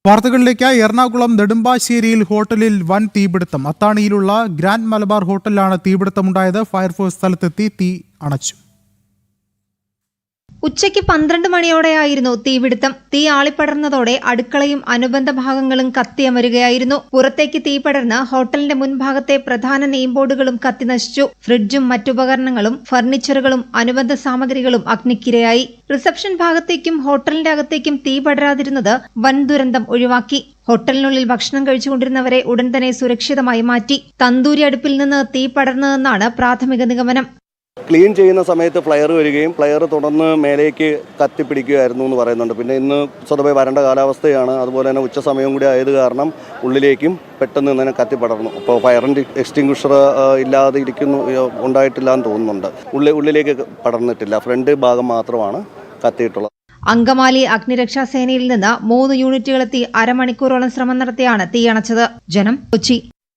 വാർത്തകളിലേക്ക്. എറണാകുളം നെടുമ്പാശ്ശേരിയിൽ ഹോട്ടലിൽ വൻ തീപിടുത്തം. അത്താണിയിലുള്ള ഗ്രാൻഡ് മലബാർ ഹോട്ടലിലാണ് തീപിടുത്തമുണ്ടായത്. ഫയർഫോഴ്സ് സ്ഥലത്തെത്തി തീ അണച്ചു. ഉച്ചയ്ക്ക് 12 മണിയോടെയായിരുന്നു തീപിടുത്തം. തീ ആളിപ്പടർന്നതോടെ അടുക്കളയും അനുബന്ധ ഭാഗങ്ങളും കത്തിയമരുകയായിരുന്നു. പുറത്തേക്ക് തീ പടർന്ന് ഹോട്ടലിന്റെ മുൻഭാഗത്തെ പ്രധാന നെയിം ബോർഡുകളും കത്തിനശിച്ചു. ഫ്രിഡ്ജും മറ്റുപകരണങ്ങളും ഫർണിച്ചറുകളും അനുബന്ധ സാമഗ്രികളും അഗ്നിക്കിരയായി. റിസപ്ഷൻ ഭാഗത്തേക്കും ഹോട്ടലിന്റെ അകത്തേക്കും തീ പടരാതിരുന്നത് വൻ ദുരന്തം ഒഴിവാക്കി. ഹോട്ടലിനുള്ളിൽ ഭക്ഷണം കഴിച്ചുകൊണ്ടിരുന്നവരെ ഉടൻ തന്നെ സുരക്ഷിതമായി മാറ്റി. തന്തൂരി അടുപ്പിൽ നിന്ന് തീ പടർന്നതെന്നാണ് പ്രാഥമിക നിഗമനം. ക്ലീൻ ചെയ്യുന്ന സമയത്ത് ഫ്ലയർ വരികയും ഫ്ലയർ തുടർന്ന് മേലേക്ക് കത്തിപ്പിടിക്കുകയായിരുന്നു എന്ന് പറയുന്നുണ്ട്. പിന്നെ ഇന്ന് സ്വതവേ വരണ്ട കാലാവസ്ഥയാണ്. അതുപോലെ തന്നെ ഉച്ച സമയം കൂടി ആയത് കാരണം ഉള്ളിലേക്കും പെട്ടെന്ന് തന്നെ കത്തിപ്പടർന്നു. അപ്പോൾ ഫയറിൻ്റെ എക്സ്റ്റിങ്ക്വിഷർ ഇല്ലാതെ ഉണ്ടായിട്ടില്ല എന്ന് തോന്നുന്നുണ്ട്. ഉള്ളിലേക്ക് പടർന്നിട്ടില്ല. ഫ്രണ്ട് ഭാഗം മാത്രമാണ് കത്തിയിട്ടുള്ളത്. അങ്കമാലി അഗ്നിരക്ഷാസേനയിൽ നിന്ന് 3 യൂണിറ്റുകളെത്തി അരമണിക്കൂറോളം ശ്രമം നടത്തിയാണ് തീയണച്ചത്. ജനം, കൊച്ചി.